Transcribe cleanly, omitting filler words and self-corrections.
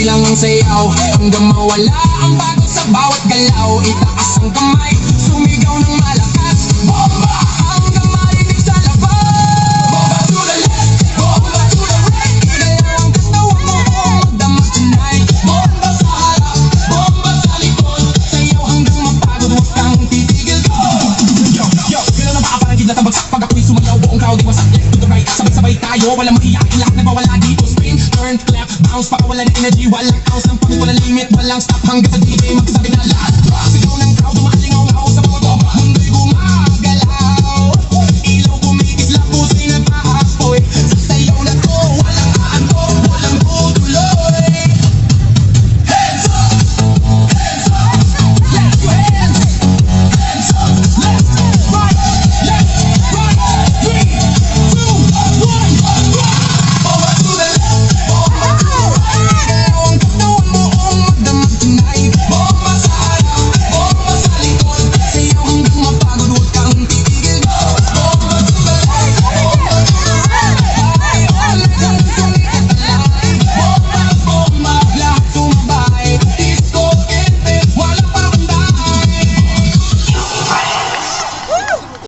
lang ang sayaw hanggang mawala ang pagod sa bawat galaw. Itaas ang kamay, sumigaw ng malakas. Bomba hanggang marinig sa labas. Bomba to the left, bomba to the right. Igalaw ang katawan mo kung magdamag tonight. Bomba sa harap, bomba sa likod. Sayaw hanggang mapagod, huwag kang titigil. Yo, kailan na makaparangid na tabagsak pag ako'y sumayaw. Buong crowd iwasak left to the right. Sabay-sabay tayo, walang makiyakin, lahat nagwawala dito. Spin, turn, clap, bounce, pakawalan energy. Walang ounce ng pagod, walang limit, walang stop hanggang sa DJ magsabi na lahat.